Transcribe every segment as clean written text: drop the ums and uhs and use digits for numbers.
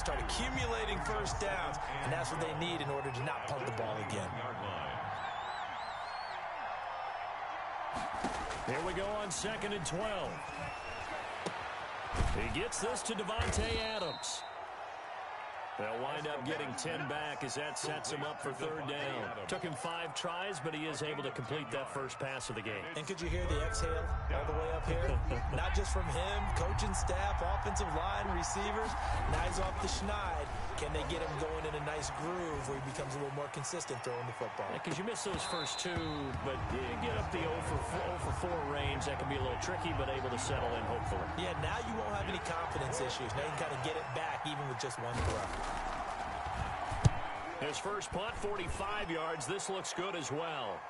Start accumulating first downs, and that's what they need in order to not punt the ball again. Here we go on 2nd and 12. He gets this to Davante Adams. They'll wind up getting 10 back as that sets him up for 3rd down. Took him 5 tries, but he is able to complete that first pass of the game. And could you hear the exhale all the way up here? Not just from him, coaching staff, offensive line, receivers. Now he's off the schneid. Can they get him going in a nice groove where he becomes a little more consistent throwing the football? Because you miss those first 2, but you get up the 0 for 4 range. That can be a little tricky, but able to settle in, hopefully. Yeah, now you won't have any confidence issues. Now you can kind of get it back even with just one throw. His first punt, 45 yards. This looks good as well.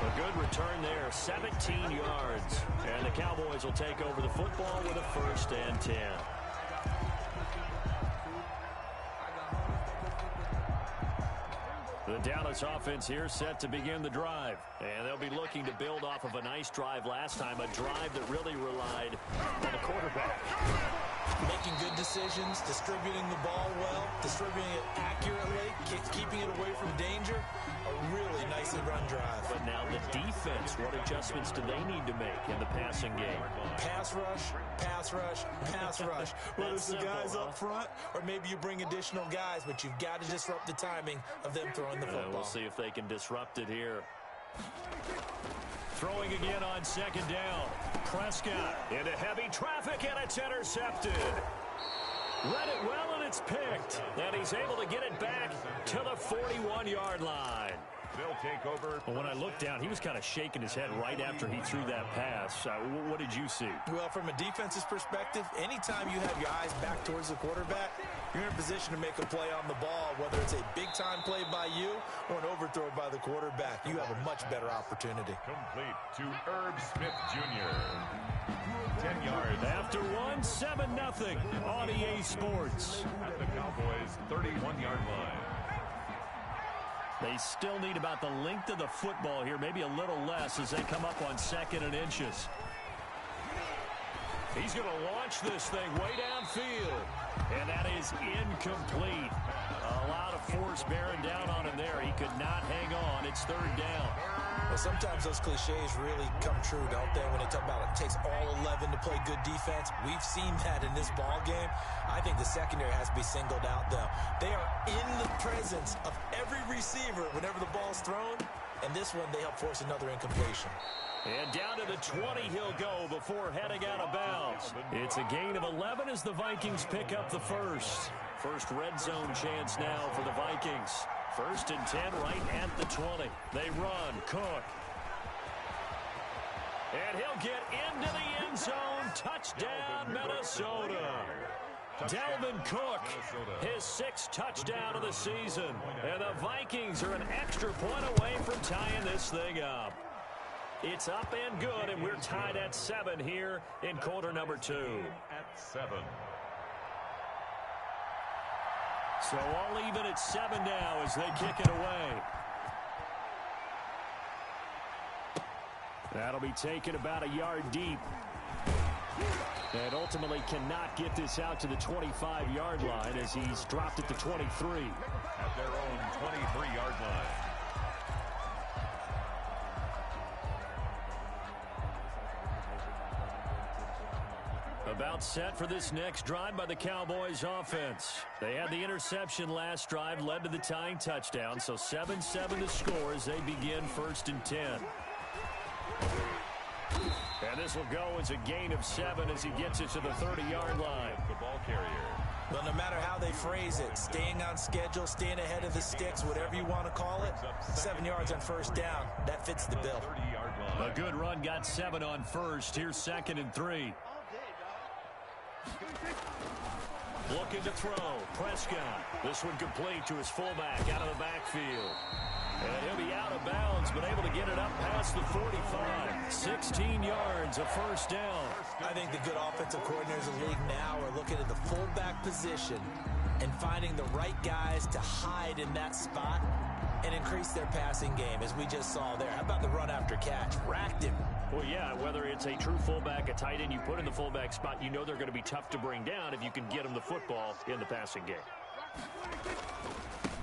A good return there, 17 yards. And the Cowboys will take over the football with a 1st and 10. The Dallas offense here set to begin the drive. And they'll be looking to build off of a nice drive last time, a drive that really relied on the quarterback. Making good decisions, distributing the ball well, distributing it accurately, keeping it away from danger. A really nicely run drive. But now the defense, what adjustments do they need to make in the passing game? Pass rush, pass rush, pass rush. Whether it's the guys up front or maybe you bring additional guys, but you've got to disrupt the timing of them throwing the football. We'll see if they can disrupt it here. Throwing again on 2nd down. Prescott into heavy traffic, and it's intercepted. Read it well, and it's picked. And he's able to get it back to the 41-yard line. They'll take over. Well, when I looked down, he was kind of shaking his head right after he threw that pass. What did you see? Well, from a defense's perspective, anytime you have your eyes back towards the quarterback, you're in a position to make a play on the ball, whether it's a big-time play by you or an overthrow by the quarterback. You have a much better opportunity. Complete to Herb Smith Jr. 10 yards. After 7-0 on EA Sports. At the Cowboys' 31-yard line. They still need about the length of the football here, maybe a little less as they come up on 2nd and inches. He's going to launch this thing way downfield. And that is incomplete. A lot of force bearing down on him there. He could not hang on. It's 3rd down. Well, sometimes those cliches really come true, don't they? When they talk about it takes all 11 to play good defense. We've seen that in this ball game. I think the secondary has to be singled out, though. They are in the presence of every receiver whenever the ball's thrown. And this one, they help force another incompletion. And down to the 20 he'll go before heading out of bounds. It's a gain of 11 as the Vikings pick up the first. First red zone chance now for the Vikings. 1st and 10 right at the 20. They run. Cook. And he'll get into the end zone. Touchdown, Minnesota. Dalvin Cook, his 6th touchdown of the season. And the Vikings are an extra point away from tying this thing up. It's up and good, and we're tied at 7 here in quarter number 2. At 7. So all even at 7 now as they kick it away. That'll be taken about a yard deep. And ultimately cannot get this out to the 25-yard line as he's dropped it to 23. At their own 23-yard line. About set for this next drive by the Cowboys offense. They had the interception last drive, led to the tying touchdown, so 7-7 to score as they begin 1st and 10. And this will go as a gain of 7 as he gets it to the 30-yard line. The ball carrier. Well, no matter how they phrase it, staying on schedule, staying ahead of the sticks, whatever you want to call it, 7 yards on 1st down, that fits the bill. 30-yard line. A good run got 7 on 1st. Here's 2nd and 3. Looking to throw. Prescott. This one complete to his fullback out of the backfield. And he'll be out of bounds, but able to get it up past the 45. 16 yards, a 1st down. I think the good offensive coordinators in the league now are looking at the fullback position and finding the right guys to hide in that spot and increase their passing game, as we just saw there. How about the run after catch? Racked him. Well, yeah, whether it's a true fullback, a tight end you put in the fullback spot, you know they're going to be tough to bring down if you can get them the football in the passing game.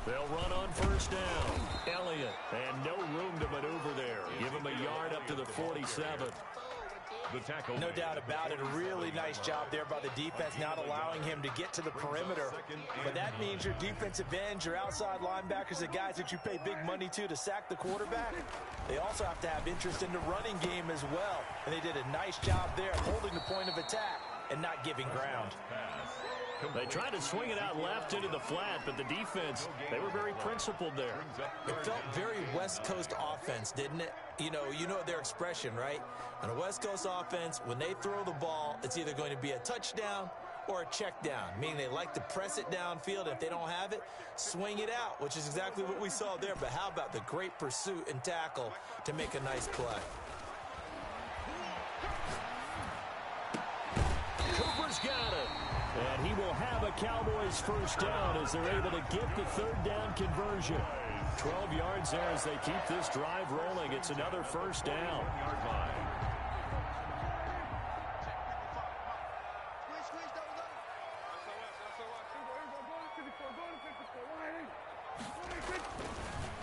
They'll run on first down. Elliott, and no room to maneuver there. Give him a yard up to the 47. The tackle. No doubt about it. A really nice job there by the defense, not allowing him to get to the perimeter. But that means your defensive ends, your outside linebackers, the guys that you pay big money to sack the quarterback, they also have to have interest in the running game as well. And they did a nice job there holding the point of attack and not giving ground. They tried to swing it out left into the flat, but the defense, they were very principled there. It felt very West Coast offense, didn't it? You know their expression, right? On a West Coast offense, when they throw the ball, it's either going to be a touchdown or a check down, meaning they like to press it downfield. If they don't have it, swing it out, which is exactly what we saw there. But how about the great pursuit and tackle to make a nice play? Cooper's got it. And he will have a Cowboys first down as they're able to get the third down conversion. 12 yards there as they keep this drive rolling. It's another first down.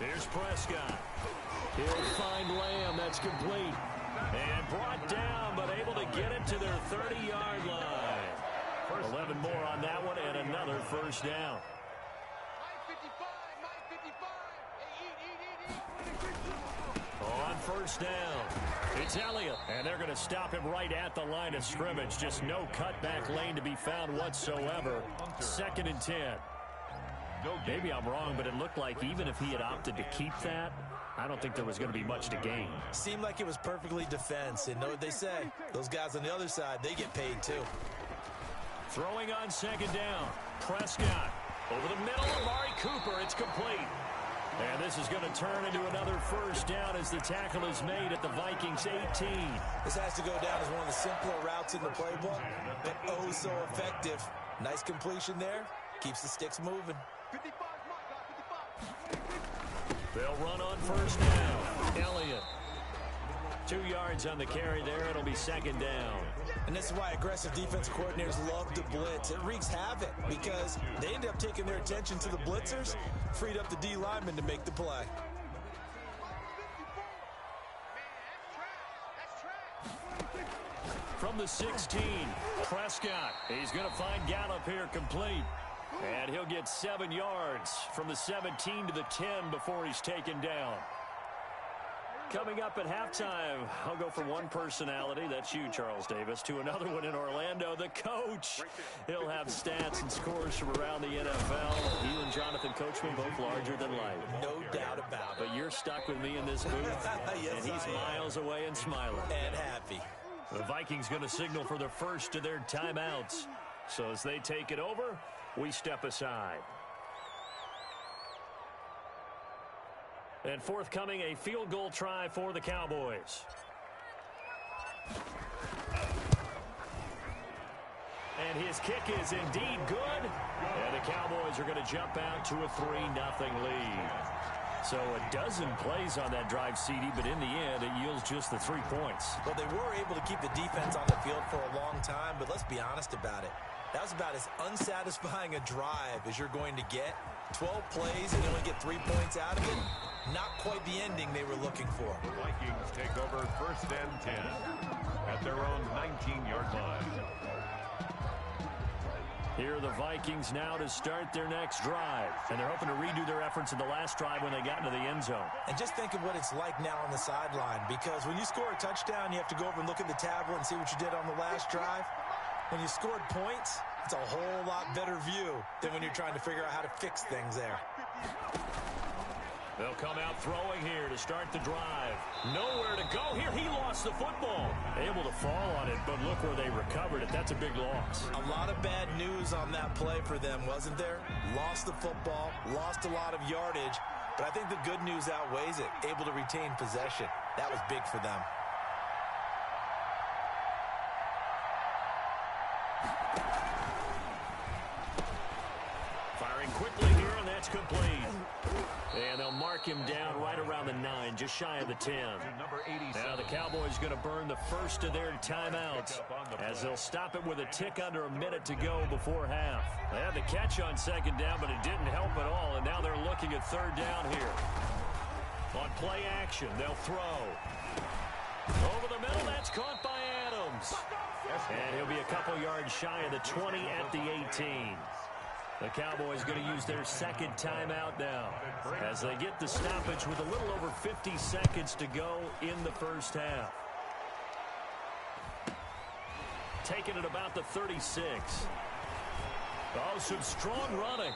Here's Prescott. He'll find Lamb. That's complete. And brought down, but able to get it to their 30-yard line. 11 more on that one, and another first down. On first down, it's Elliott, and they're going to stop him right at the line of scrimmage. Just no cutback lane to be found whatsoever. 2nd and 10. Maybe I'm wrong, but it looked like even if he had opted to keep that, I don't think there was going to be much to gain. Seemed like it was perfectly defense, and know what they say. Those guys on the other side, they get paid too. Throwing on 2nd down. Prescott over the middle. Amari Cooper. It's complete. And this is going to turn into another first down as the tackle is made at the Vikings 18. This has to go down as one of the simpler routes in the playbook, but oh so effective. Nice completion there. Keeps the sticks moving. They'll run on first down. Elliott. 2 yards on the carry there. It'll be 2nd down. And this is why aggressive defense coordinators love to blitz. It wreaks havoc because they end up taking their attention to the blitzers, freed up the D lineman to make the play. From the 16, Prescott. He's going to find Gallup here complete. And he'll get 7 yards from the 17 to the 10 before he's taken down. Coming up at halftime, I'll go from one personality, that's you, Charles Davis, to another one in Orlando, the coach. He'll have stats and scores from around the NFL. You and Jonathan Coachman both larger than life. No doubt about it. But you're stuck with me in this booth, yes, and he's miles away and smiling. And happy. The Vikings going to signal for the first of their timeouts. So as they take it over, we step aside. And forthcoming, a field goal try for the Cowboys. And his kick is indeed good. And the Cowboys are going to jump out to a 3-0 lead. So a dozen plays on that drive, CD, but in the end, it yields just the 3 points. Well, they were able to keep the defense on the field for a long time, but let's be honest about it. That was about as unsatisfying a drive as you're going to get. 12 plays and you only get 3 points out of it. Not quite the ending they were looking for. The Vikings take over 1st and 10 at their own 19-yard line. Here are the Vikings now to start their next drive. And they're hoping to redo their efforts in the last drive when they got into the end zone. And just think of what it's like now on the sideline, because when you score a touchdown, you have to go over and look at the tablet and see what you did on the last drive. When you scored points, it's a whole lot better view than when you're trying to figure out how to fix things there. They'll come out throwing here to start the drive. Nowhere to go here. He lost the football. Able to fall on it, but look where they recovered it. That's a big loss. A lot of bad news on that play for them, wasn't there? Lost the football, lost a lot of yardage, but I think the good news outweighs it. Able to retain possession. That was big for them. Firing quickly here, and that's complete. And they'll mark mark him down right around the 9, just shy of the 10. Now the Cowboys going to burn the first of their timeouts as they'll stop it with a tick under a minute to go before half. They had the catch on second down, but it didn't help at all, and now they're looking at third down here. On play action, they'll throw. Over the middle, that's caught by Adams. And he'll be a couple yards shy of the 20 at the 18. The Cowboys going to use their second timeout now as they get the stoppage with a little over 50 seconds to go in the first half. Taking it about the 36. Oh, some strong running.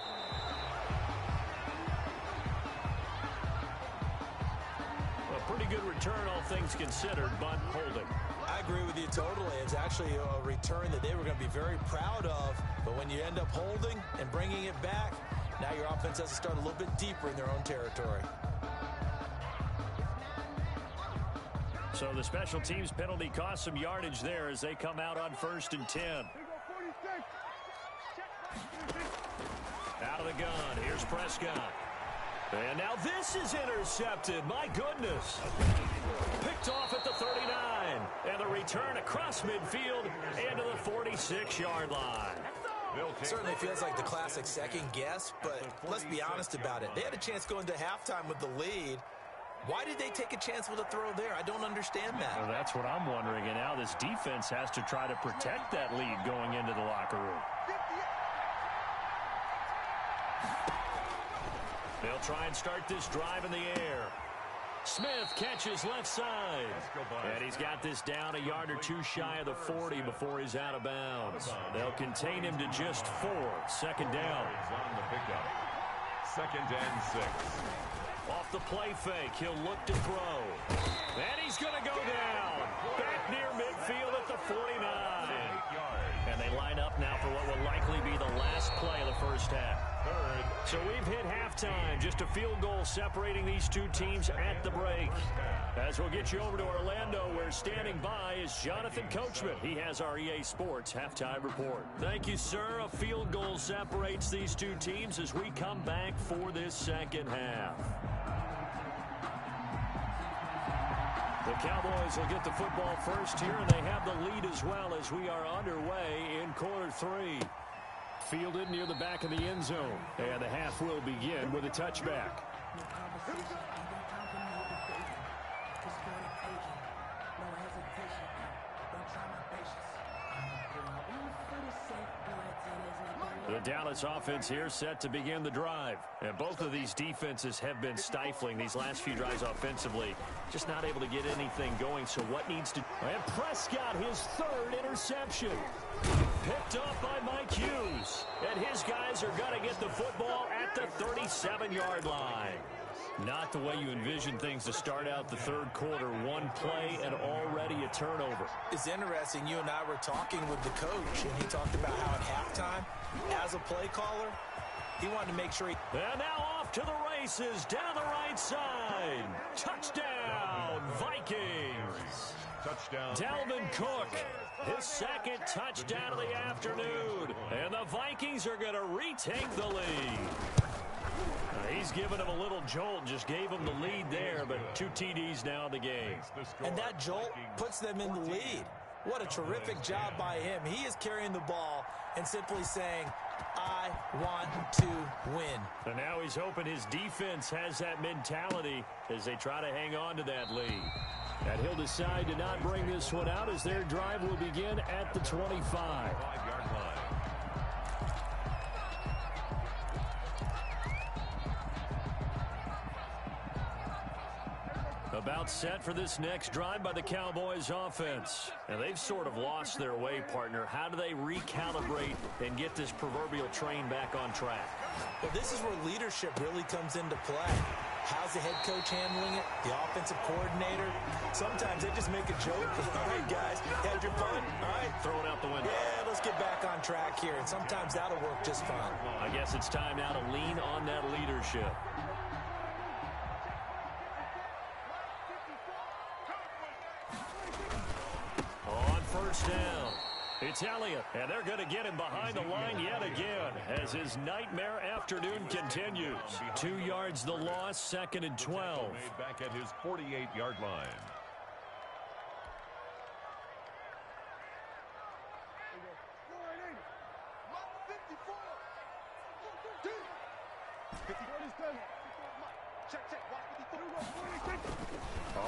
A pretty good return, all things considered, but holding. I agree with you totally. It's actually a return that they were going to be very proud of. But when you end up holding and bringing it back, now your offense has to start a little bit deeper in their own territory. So the special teams penalty cost some yardage there as they come out on 1st and 10. Out of the gun. Here's Prescott. And now this is intercepted. My goodness. Picked off at the 39. And the return across midfield and to the 46-yard line. Certainly feels like the classic second guess, but let's be honest about it. They had a chance going to halftime with the lead. Why did they take a chance with a throw there? I don't understand that. Well, that's what I'm wondering. And now this defense has to try to protect that lead going into the locker room. They'll try and start this drive in the air. Smith catches left side. And he's got this down a yard or two shy of the 40 before he's out of bounds. They'll contain him to just 4. Second down. On the pickup. 2nd and 6. Off the play fake, he'll look to throw. And he's going to go down. Back near midfield at the 49. And they line up now for what will likely be the last play of the first half. So we've hit halftime. Just a field goal separating these two teams at the break. As we'll get you over to Orlando, where standing by is Jonathan Coachman. He has our EA Sports halftime report. Thank you, sir. A field goal separates these two teams as we come back for this second half. The Cowboys will get the football first here, and they have the lead as well as we are underway in quarter 3. Fielded near the back of the end zone. And the half will begin with a touchback. The Dallas offense here set to begin the drive. And both of these defenses have been stifling these last few drives offensively. Just not able to get anything going. So what needs to... And Prescott, his 3rd interception. Picked up by Mike Hughes. And his guys are going to get the football at the 37-yard line. Not the way you envision things to start out the third quarter. One play and already a turnover. It's interesting. You and I were talking with the coach, and he talked about how at halftime, as a play caller, he wanted to make sure he... And now off to the races down the right side. Touchdown, Vikings. Touchdown. Dalvin Cook, his 2nd touchdown of the afternoon. And the Vikings are going to retake the lead. He's given him a little jolt, just gave him the lead there, but 2 TDs now in the game. And that jolt puts them in the lead. What a terrific job by him. He is carrying the ball and simply saying, I want to win. And now he's hoping his defense has that mentality as they try to hang on to that lead. And he'll decide to not bring this one out as their drive will begin at the 25. 5-yard line. About set for this next drive by the Cowboys offense. And they've sort of lost their way, partner. How do they recalibrate and get this proverbial train back on track? Well, this is where leadership really comes into play. How's the head coach handling it? The offensive coordinator? Sometimes they just make a joke. All right, guys, had your fun? All right. Throw it out the window. Yeah, let's get back on track here. And sometimes that'll work just fine. I guess it's time now to lean on that leadership. On 1st down. It's Elliott, and they're going to get him behind the line yet again as his nightmare afternoon continues. 2 yards the loss, 2nd and 12. Made back at his 48-yard line.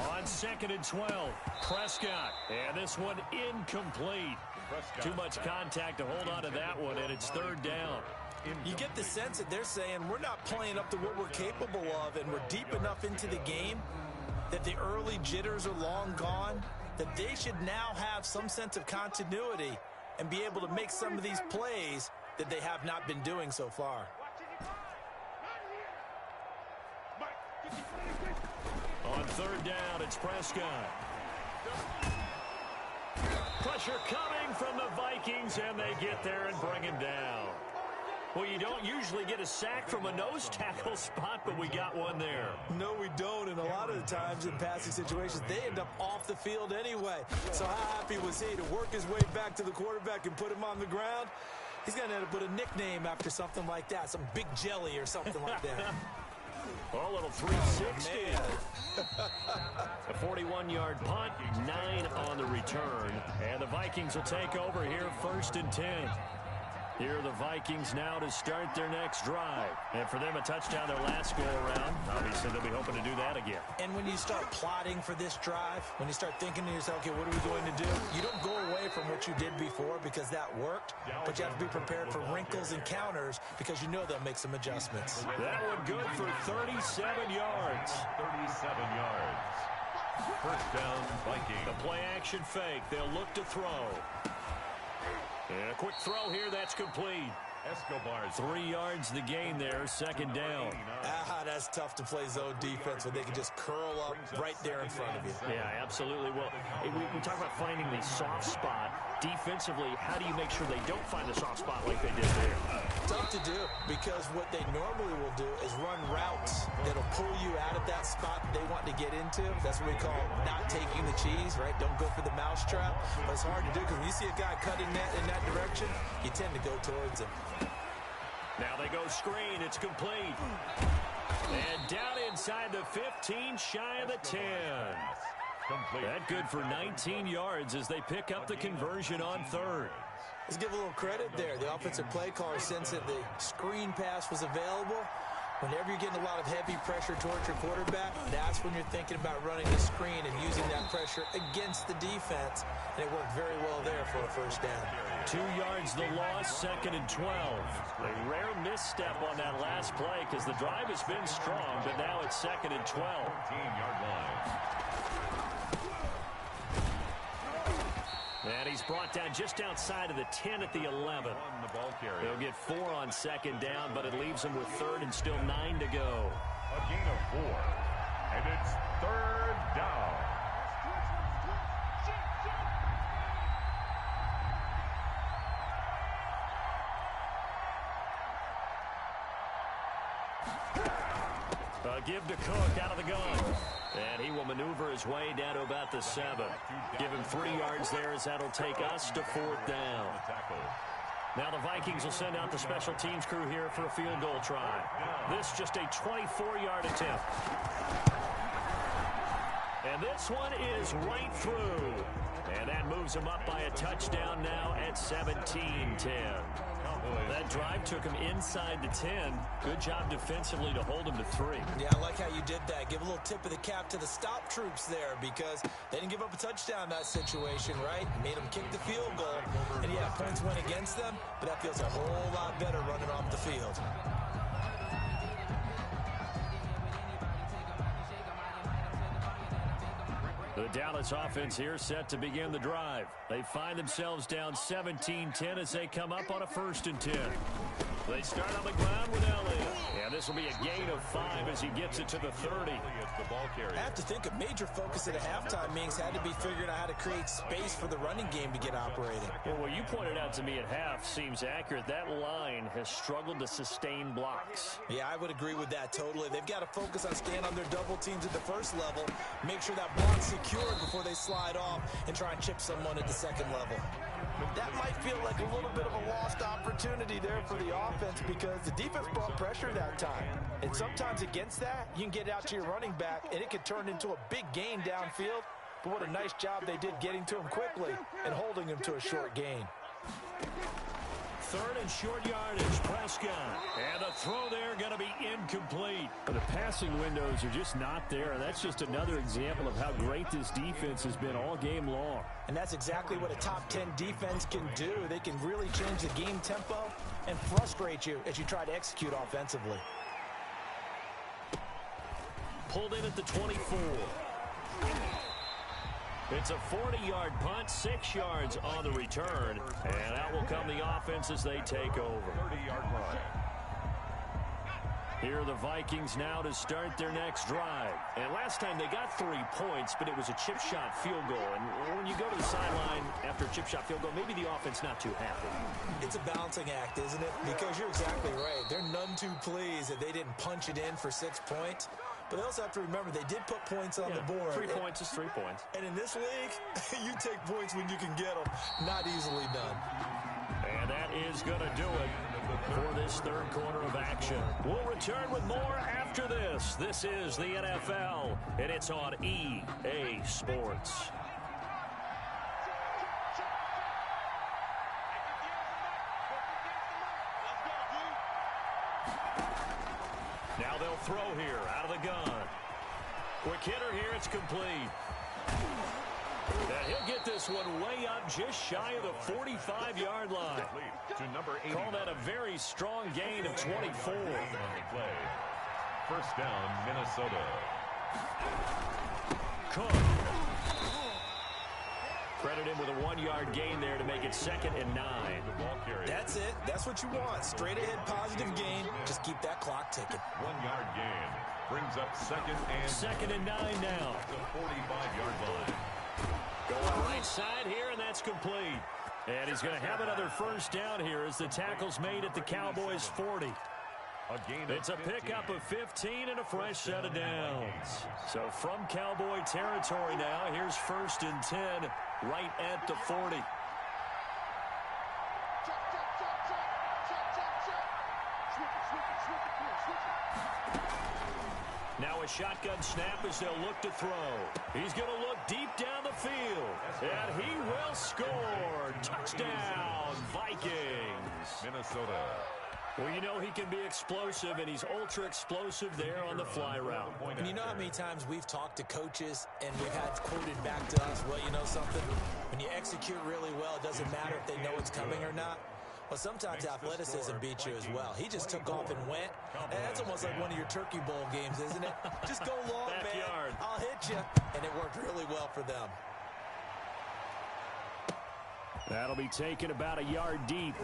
On 2nd and 12, Prescott, and this one incomplete. Too much contact to hold on to that one, and it's 3rd down. You get the sense that they're saying we're not playing up to what we're capable of, and we're deep enough into the game that the early jitters are long gone, that they should now have some sense of continuity and be able to make some of these plays that they have not been doing so far. On 3rd down, it's Prescott. Pressure coming from the Vikings, and they get there and bring him down. Well, you don't usually get a sack from a nose tackle spot, but we got one there. No, we don't, and a lot of the times in passing situations, they end up off the field anyway. So how happy was he to work his way back to the quarterback and put him on the ground? He's going to end up with a nickname after something like that, some Big Jelly or something like that. Oh, a little 360. A 41-yard punt, 9 on the return. And the Vikings will take over here, 1st and 10. Here are the Vikings now to start their next drive. And for them, a touchdown their last go-around. Obviously, they'll be hoping to do that again. And when you start plotting for this drive, when you start thinking to yourself, okay, what are we going to do? You don't go away from what you did before because that worked, but you have to be prepared for wrinkles and counters because you know they'll make some adjustments. That one good for 37 yards. 37 yards. 1st down, Vikings. The play-action fake. They'll look to throw. And a quick throw here, that's complete. Escobar's 3 yards the gain there, 2nd down. That's tough to play zone defense when they can just curl up right there in front of you. Yeah, absolutely. Well, we talk about finding the soft spot. Defensively, how do you make sure they don't find the soft spot like they did there? Tough to do because what they normally will do is run routes that'll pull you out of that spot they want to get into. That's what we call not taking the cheese, right? Don't go for the mousetrap. But it's hard to do because when you see a guy cutting that in that direction, you tend to go towards him. Now they go screen. It's complete. And down inside the 15, shy of the 10. complete. That good for 19 yards as they pick up the conversion on 3rd. Let's give a little credit there. The offensive play caller sensed that the screen pass was available. Whenever you're getting a lot of heavy pressure towards your quarterback, that's when you're thinking about running the screen and using that pressure against the defense. And it worked very well there for a 1st down. 2 yards the loss, 2nd and 12. A rare misstep on that last play because the drive has been strong, but now it's 2nd and 12. 14-yard line. And he's brought down just outside of the 10 at the 11. They'll get 4 on 2nd down, but it leaves them with 3rd and still 9 to go. A gain of 4. And it's 3rd down. Give to Cook out of the gun. And he will maneuver his way down to about the 7. Give him 3 yards there as that'll take us to 4th down. Now the Vikings will send out the special teams crew here for a field goal try. This just a 24-yard attempt. And this one is right through. And that moves him up by a touchdown now at 17-10. That drive took him inside the 10. Good job defensively to hold him to 3. Yeah, I like how you did that. Give a little tip of the cap to the stop troops there because they didn't give up a touchdown in that situation, right? Made them kick the field goal. And yeah, points went against them, but that feels a whole lot better running off the field. The Dallas offense here set to begin the drive. They find themselves down 17-10 as they come up on a 1st and 10. They start on the ground with Elliott. And this will be a gain of 5 as he gets it to the 30. I have to think a major focus at a halftime means had to be figuring out how to create space for the running game to get operating. Well, what you pointed out to me at half seems accurate. That line has struggled to sustain blocks. Yeah, I would agree with that totally. They've got to focus on staying on their double teams at the 1st level, make sure that block's secured before they slide off and try and chip someone at the 2nd level. That might feel like a little bit of a lost opportunity there for the offense because the defense brought pressure that time. And sometimes against that, you can get out to your running back, and it could turn into a big gain downfield. But what a nice job they did getting to him quickly and holding him to a short gain. Third and short yardage, Prescott. And the throw there going to be incomplete. The passing windows are just not there, and that's just another example of how great this defense has been all game long. And that's exactly what a top 10 defense can do. They can really change the game tempo and frustrate you as you try to execute offensively. Pulled in at the 24. It's a 40-yard punt, 6 yards on the return. And out will come the offense as they take over. 30-yard line. Here are the Vikings now to start their next drive. And last time they got 3 points, but it was a chip shot field goal. And when you go to the sideline after a chip shot field goal, maybe the offense not too happy. It's a balancing act, isn't it? Because you're exactly right. They're none too pleased that they didn't punch it in for 6 points. But they also have to remember they did put points on the board. 3 points is 3 points. And in this league, you take points when you can get them. Not easily done. And that is going to do it for this third quarter of action. We'll return with more after this. This is the NFL, and it's on EA Sports. Now they'll throw here out of the gun. Quick hitter here, it's complete. And he'll get this one way up just shy of the 45-yard line. To number 80. Call that a very strong gain of 24. First down, Minnesota. Cook. Credit him with a 1-yard gain there to make it 2nd and 9. That's it. That's what you want. Straight ahead positive gain. Just keep that clock ticking. 1-yard gain. Brings up 2nd and 9 now. The 45-yard line. Going right side here, and that's complete. And he's going to have another first down here as the tackle's made at the Cowboys' 40. It's a pickup of 15 and a fresh set of downs. So from Cowboy territory now, here's 1st and 10 right at the 40. Now a shotgun snap as they'll look to throw. He's going to look deep down the field. And he will score. Touchdown, Vikings. Minnesota. Well, you know he can be explosive, and he's ultra-explosive there on the fly route. And you know how many times we've talked to coaches, and we've had quoted back to us, well, you know something? When you execute really well, it doesn't matter if they know it's coming or not. Well, sometimes athleticism beats you as well. He just took off and went. And that's almost like one of your Turkey Bowl games, isn't it? Just go long, Backyard. man. I'll hit you. And it worked really well for them. That'll be taken about a yard deep.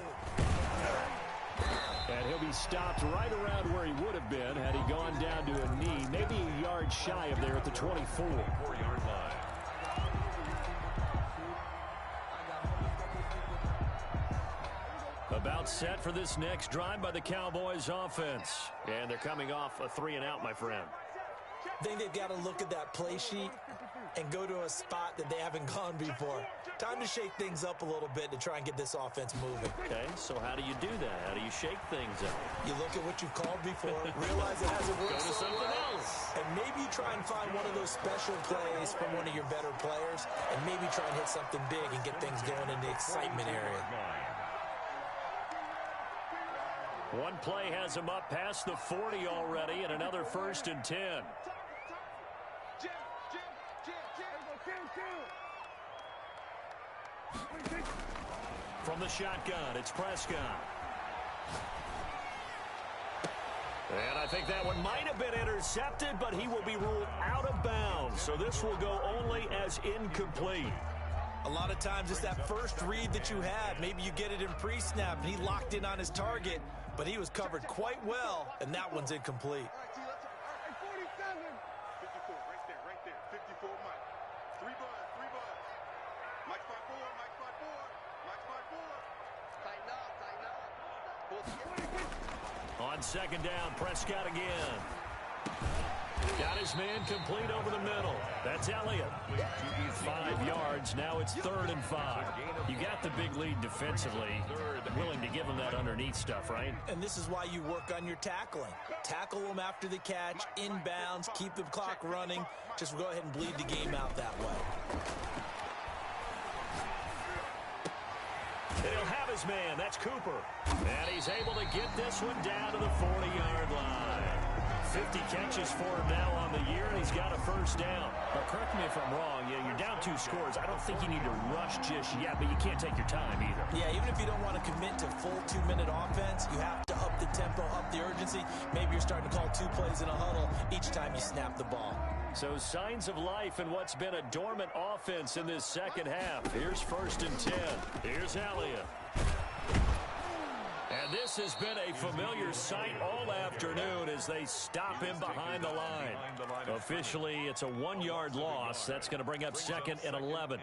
And he'll be stopped right around where he would have been had he gone down to a knee, maybe a yard shy of there at the 24. 4-yard line. About set for this next drive by the Cowboys offense. And they're coming off a 3-and-out, my friend. I think they've got to look at that play sheet and go to a spot that they haven't gone before. Time to shake things up a little bit to try and get this offense moving. Okay, so how do you do that? How do you shake things up? You look at what you've called before, realize it hasn't worked. Go to something else. And maybe try and find one of those special plays from one of your better players, and maybe try and hit something big and get things going in the excitement area. One play has him up past the 40 already, and another 1st and 10. From the shotgun, it's Prescott. And I think that one might have been intercepted, but he will be ruled out of bounds. So this will go only as incomplete. A lot of times it's that first read that you have. Maybe you get it in pre-snap, and he locked in on his target, but he was covered quite well, and that one's incomplete. On 2nd down, Prescott again. Got his man complete over the middle. That's Elliott. 5 yards. Now it's 3rd and 5. You got the big lead defensively, willing to give them that underneath stuff, right? And this is why you work on your tackling. Tackle them after the catch, inbounds, keep the clock running. Just go ahead and bleed the game out that way. He'll have his man. That's Cooper. And he's able to get this one down to the 40-yard line. 50 catches for him now on the year, and he's got a first down. But correct me if I'm wrong. Yeah, you're down 2 scores. I don't think you need to rush just yet, but you can't take your time either. Yeah, even if you don't want to commit to full 2-minute offense, you have to up the tempo, up the urgency. Maybe you're starting to call 2 plays in a huddle each time you snap the ball. So signs of life in what's been a dormant offense in this second half. Here's 1st and 10. Here's Elliott. And this has been a familiar sight all afternoon as they stop him behind the line. Officially, it's a 1-yard loss. That's going to bring up 2nd and 11.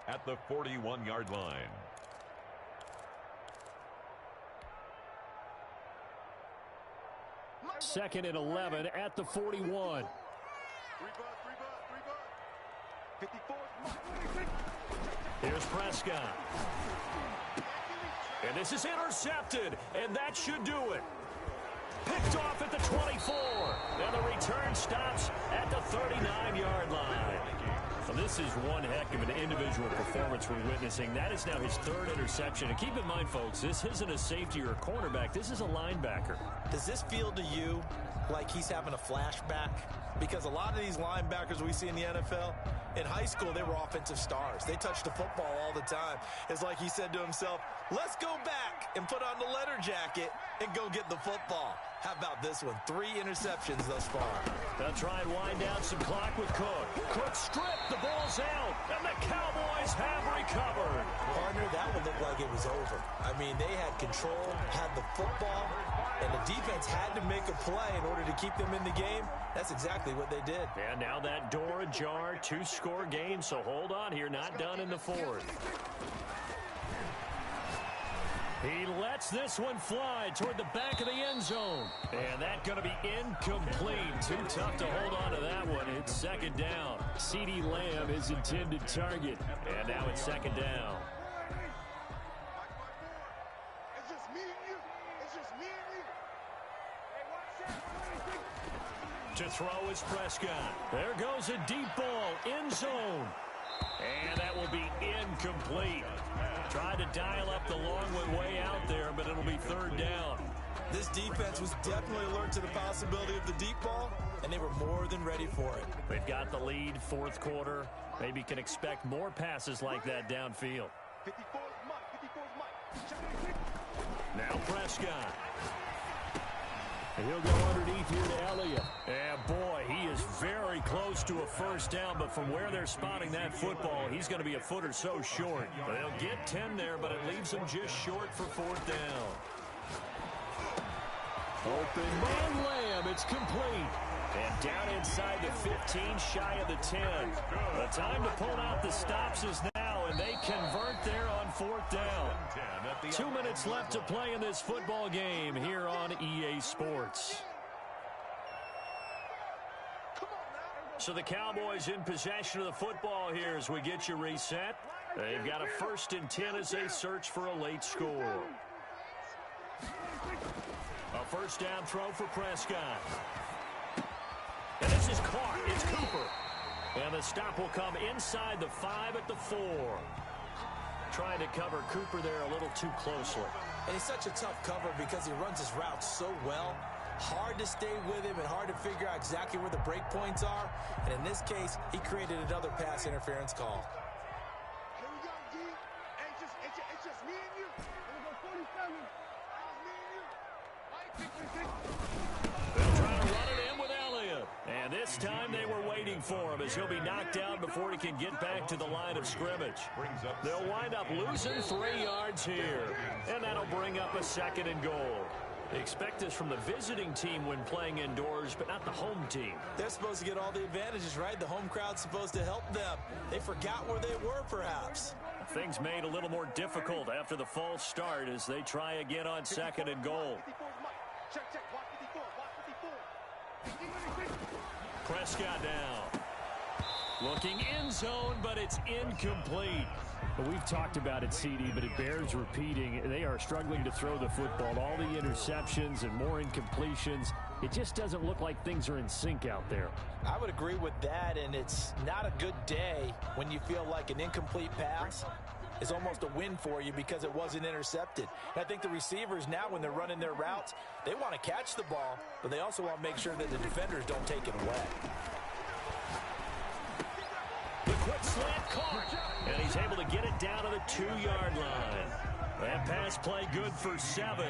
At the 41-yard line. Second and 11 at the 41. Here's Prescott. And this is intercepted, and that should do it. Picked off at the 24. And the return stops at the 39-yard line. So this is one heck of an individual performance we're witnessing. That is now his 3rd interception. And keep in mind, folks, this isn't a safety or a cornerback. This is a linebacker. Does this feel to you like he's having a flashback? Because a lot of these linebackers we see in the NFL, in high school, they were offensive stars. They touched the football all the time. It's like he said to himself, let's go back and put on the leather jacket and go get the football. How about this one? 3 interceptions thus far. They'll try and wind down some clock with Cook. Cook stripped. The ball's out. And the Cowboys have recovered. Partner, that would look like it was over. I mean, they had control, had the football, and the defense had to make a play in order to keep them in the game. That's exactly what they did. And now that door ajar, 2-score game, so hold on here, not done in the 4th. He lets this one fly toward the back of the end zone. And that's going to be incomplete. Too tough to hold on to that one. It's 2nd down. CeeDee Lamb is intended target. And now it's 2nd down. It's just me and you. It's just me and you. To throw is Prescott. There goes a deep ball, end zone. And that will be incomplete. Tried to dial up the long one way out there, but it'll be 3rd down. This defense was definitely alert to the possibility of the deep ball, and they were more than ready for it. They've got the lead, 4th quarter. Maybe can expect more passes like that downfield. Now Prescott. He'll go underneath here to Elliott. And boy, he is very close to a first down, but from where they're spotting that football, he's going to be a foot or so short. They'll get 10 there, but it leaves him just short for 4th down. Open man Lamb, it's complete. And down inside the 15, shy of the 10. The time to pull out the stops is now, and they convert there on 4th down. 2 minutes left to play in this football game here on EA Sports. So the Cowboys in possession of the football here as we get you reset. They've got a 1st and 10 as they search for a late score. A 1st down throw for Prescott. And this is caught. It's Cooper. And the stop will come inside the 5 at the 4. Trying to cover Cooper there a little too closely. And he's such a tough cover because he runs his route so well. Hard to stay with him and hard to figure out exactly where the break points are. And in this case, he created another pass interference call. Here we go, D. It's just me and you. Here we go, 47. It's me and you. They'll try to run it in with Elliott. And this time they were waiting for him as he'll be knocked down before he can get back to the line of scrimmage. They'll wind up losing 3 yards here. And that'll bring up a 2nd and goal. They expect this from the visiting team when playing indoors, but not the home team. They're supposed to get all the advantages, right? The home crowd's supposed to help them. They forgot where they were, perhaps. Things made a little more difficult after the false start as they try again on 2nd and goal. Prescott down. Looking end zone, but it's incomplete. Well, we've talked about it, CD, but it bears repeating. They are struggling to throw the football. All the interceptions and more incompletions. It just doesn't look like things are in sync out there. I would agree with that, and it's not a good day when you feel like an incomplete pass is almost a win for you because it wasn't intercepted. And I think the receivers now, when they're running their routes, they want to catch the ball, but they also want to make sure that the defenders don't take it away. The quick slant caught, and he's able to get it down to the 2-yard line. That pass play good for 7,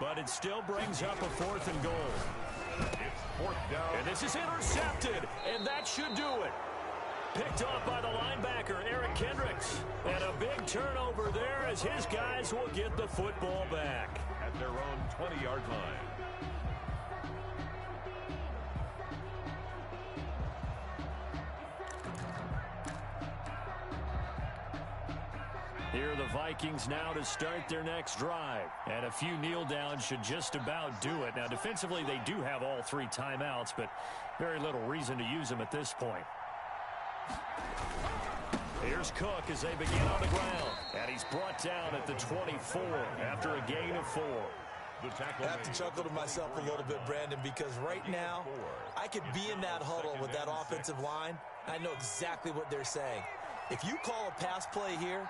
but it still brings up a 4th and goal. It's 4th down. And this is intercepted, and that should do it. Picked off by the linebacker, Eric Kendricks. And a big turnover there as his guys will get the football back. At their own 20-yard line. Here are the Vikings now to start their next drive. And a few kneel downs should just about do it. Now, defensively, they do have all 3 timeouts, but very little reason to use them at this point. Here's Cook as they begin on the ground. And he's brought down at the 24 after a gain of 4. I have to chuckle to myself a little bit, Brandon, because right now I could be in that huddle with that offensive line. I know exactly what they're saying. If you call a pass play here,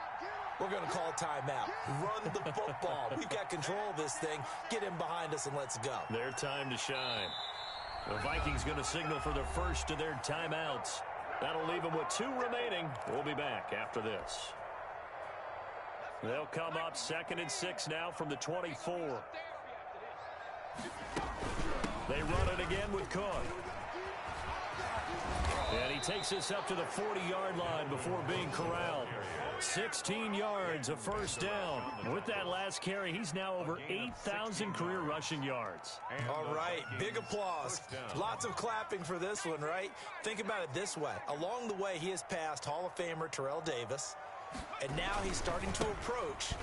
we're going to call a timeout. Run the football. We've got control of this thing. Get him behind us and let's go. Their time to shine. The Vikings going to signal for the first of their timeouts. That'll leave them with 2 remaining. We'll be back after this. They'll come up 2nd and 6 now from the 24. They run it again with Cook. And he takes us up to the 40-yard line before being corralled. 16 yards, a first down. With that last carry, he's now over 8,000 career rushing yards. All right, big applause. Lots of clapping for this one, right? Think about it this way. Along the way, he has passed Hall of Famer Terrell Davis, and now he's starting to approach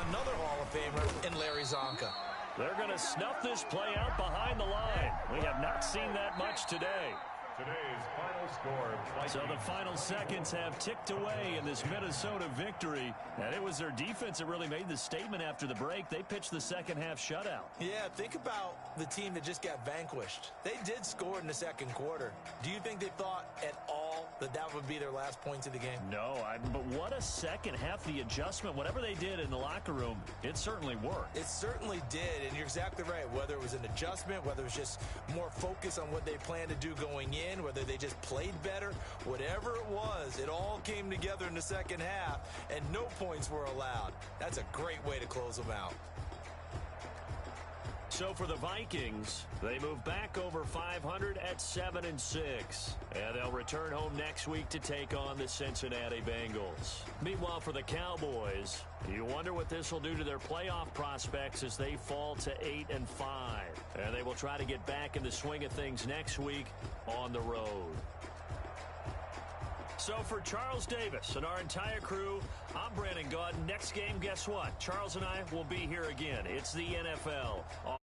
another Hall of Famer in Larry Zonka. They're going to snuff this play out behind the line. We have not seen that much today. Today's final score. So the final seconds have ticked away in this Minnesota victory. And it was their defense that really made the statement after the break. They pitched the second half shutout. Yeah, think about the team that just got vanquished. They did score in the second quarter. Do you think they thought at all that that would be their last points of the game? No, but what a second half. The adjustment, whatever they did in the locker room, it certainly worked. It certainly did, and you're exactly right. Whether it was an adjustment, whether it was just more focus on what they planned to do going in, whether they just played better, whatever it was, it all came together in the second half, and no points were allowed. That's a great way to close them out. So for the Vikings, they move back over 500 at 7-6. And they'll return home next week to take on the Cincinnati Bengals. Meanwhile, for the Cowboys, you wonder what this will do to their playoff prospects as they fall to 8-5. And they will try to get back in the swing of things next week on the road. So for Charles Davis and our entire crew, I'm Brandon Gaudin. Next game, guess what? Charles and I will be here again. It's the NFL on